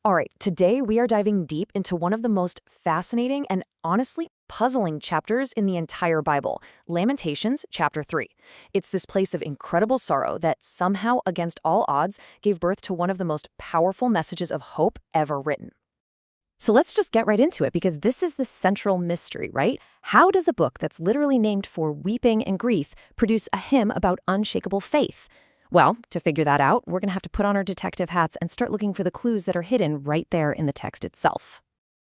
All right, today we are diving deep into one of the most fascinating and honestly puzzling chapters in the entire Bible, Lamentations chapter 3. It's this place of incredible sorrow that somehow, against all odds, gave birth to one of the most powerful messages of hope ever written. So let's just get right into it because this is the central mystery, right? How does a book that's literally named for weeping and grief produce a hymn about unshakable faith? Well, to figure that out, we're going to have to put on our detective hats and start looking for the clues that are hidden right there in the text itself.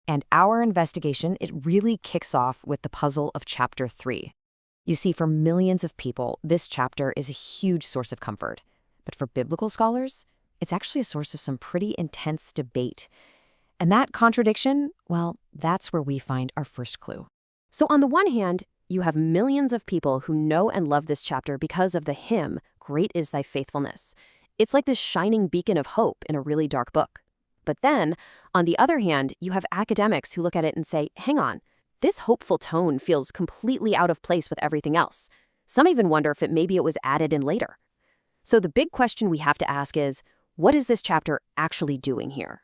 And our investigation, it really kicks off with the puzzle of chapter 3. You see, for millions of people, this chapter is a huge source of comfort. But for biblical scholars, it's actually a source of some pretty intense debate. And that contradiction, well, that's where we find our first clue. So on the one hand, you have millions of people who know and love this chapter because of the hymn, Great is Thy Faithfulness. It's like this shining beacon of hope in a really dark book. But then, on the other hand, you have academics who look at it and say, hang on, this hopeful tone feels completely out of place with everything else. Some even wonder if maybe it was added in later. So the big question we have to ask is, what is this chapter actually doing here?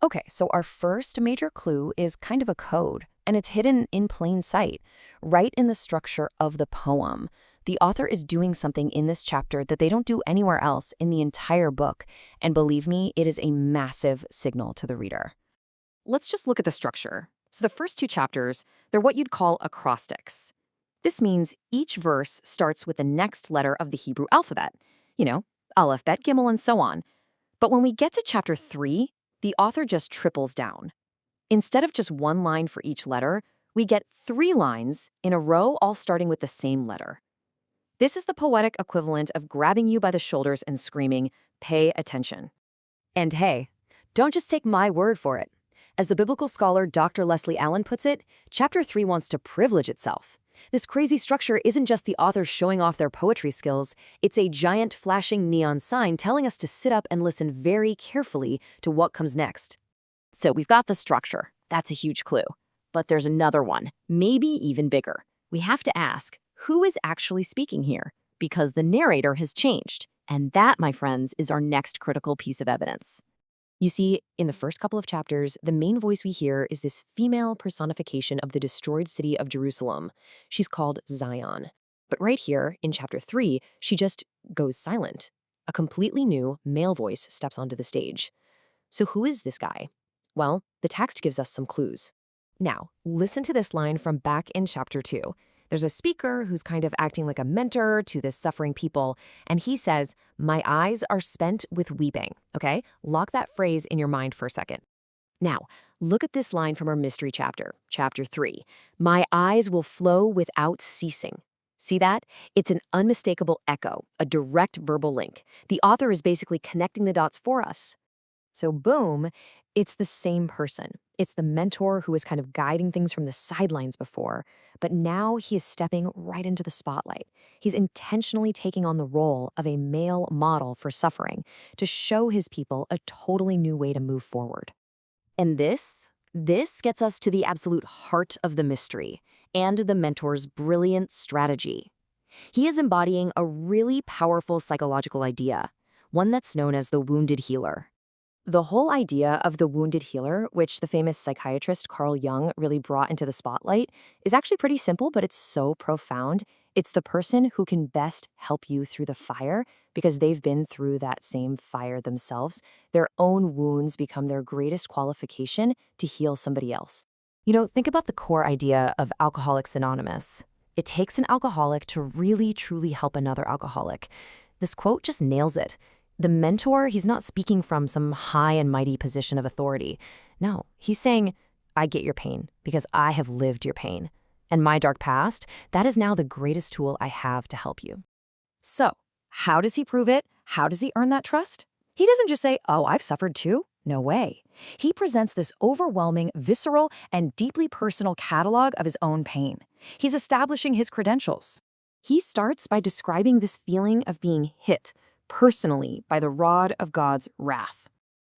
Okay, so our first major clue is kind of a code, and it's hidden in plain sight, right in the structure of the poem. The author is doing something in this chapter that they don't do anywhere else in the entire book, and believe me, it is a massive signal to the reader. Let's just look at the structure. So the first two chapters, they're what you'd call acrostics. This means each verse starts with the next letter of the Hebrew alphabet. You know, Aleph, Bet, Gimel, and so on. But when we get to chapter 3, the author just triples down. Instead of just one line for each letter, we get 3 lines in a row all starting with the same letter. This is the poetic equivalent of grabbing you by the shoulders and screaming, pay attention. And hey, don't just take my word for it. As the biblical scholar Dr. Leslie Allen puts it, chapter 3 wants to privilege itself. This crazy structure isn't just the author showing off their poetry skills, it's a giant flashing neon sign telling us to sit up and listen very carefully to what comes next. So we've got the structure. That's a huge clue. But there's another one, maybe even bigger. We have to ask, who is actually speaking here? Because the narrator has changed. And that, my friends, is our next critical piece of evidence. You see, in the first couple of chapters, the main voice we hear is this female personification of the destroyed city of Jerusalem. She's called Zion. But right here, in chapter 3, she just goes silent. A completely new male voice steps onto the stage. So who is this guy? Well, the text gives us some clues. Now, listen to this line from back in chapter 2. There's a speaker who's kind of acting like a mentor to this suffering people, and he says, my eyes are spent with weeping, okay? Lock that phrase in your mind for a second. Now, look at this line from our mystery chapter, chapter 3. My eyes will flow without ceasing. See that? It's an unmistakable echo, a direct verbal link. The author is basically connecting the dots for us. So boom, it's the same person. It's the mentor who was kind of guiding things from the sidelines before, but now he is stepping right into the spotlight. He's intentionally taking on the role of a male model for suffering to show his people a totally new way to move forward. And this gets us to the absolute heart of the mystery and the mentor's brilliant strategy. He is embodying a really powerful psychological idea, one that's known as the wounded healer. The whole idea of the wounded healer, which the famous psychiatrist Carl Jung really brought into the spotlight, is actually pretty simple, but it's so profound. It's the person who can best help you through the fire because they've been through that same fire themselves. Their own wounds become their greatest qualification to heal somebody else. You know, think about the core idea of Alcoholics Anonymous. It takes an alcoholic to really, truly help another alcoholic. This quote just nails it. The mentor, he's not speaking from some high and mighty position of authority. No, he's saying, I get your pain because I have lived your pain. And my dark past, that is now the greatest tool I have to help you. So, how does he prove it? How does he earn that trust? He doesn't just say, oh, I've suffered too. No way. He presents this overwhelming, visceral, and deeply personal catalog of his own pain. He's establishing his credentials. He starts by describing this feeling of being hit personally by the rod of God's wrath.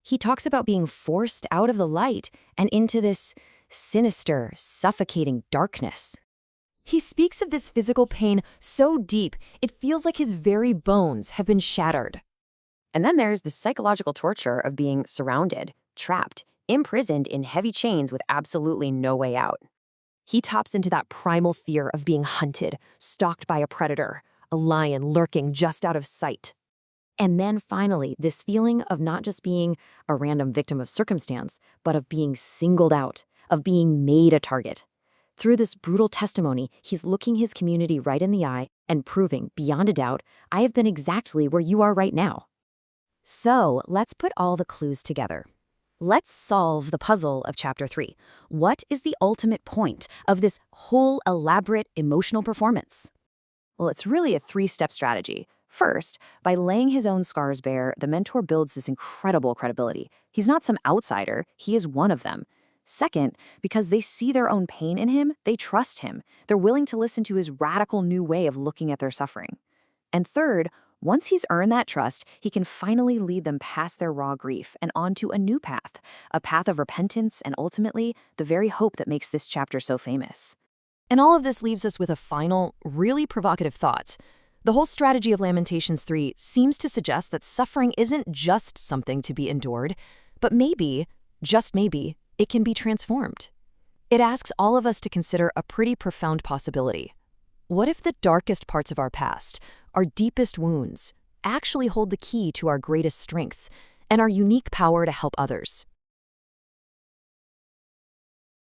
He talks about being forced out of the light and into this sinister, suffocating darkness. He speaks of this physical pain so deep, it feels like his very bones have been shattered. And then there's the psychological torture of being surrounded, trapped, imprisoned in heavy chains with absolutely no way out. He taps into that primal fear of being hunted, stalked by a predator, a lion lurking just out of sight. And then finally, this feeling of not just being a random victim of circumstance, but of being singled out, of being made a target. Through this brutal testimony, he's looking his community right in the eye and proving, beyond a doubt, I have been exactly where you are right now. So let's put all the clues together. Let's solve the puzzle of Chapter 3. What is the ultimate point of this whole elaborate emotional performance? Well, it's really a three-step strategy. First, by laying his own scars bare, the mentor builds this incredible credibility. He's not some outsider, he is one of them. Second, because they see their own pain in him, they trust him. They're willing to listen to his radical new way of looking at their suffering. And third, once he's earned that trust, he can finally lead them past their raw grief and onto a new path, a path of repentance and ultimately the very hope that makes this chapter so famous. And all of this leaves us with a final, really provocative thought. The whole strategy of Lamentations 3 seems to suggest that suffering isn't just something to be endured, but maybe, just maybe, it can be transformed. It asks all of us to consider a pretty profound possibility. What if the darkest parts of our past, our deepest wounds, actually hold the key to our greatest strengths and our unique power to help others?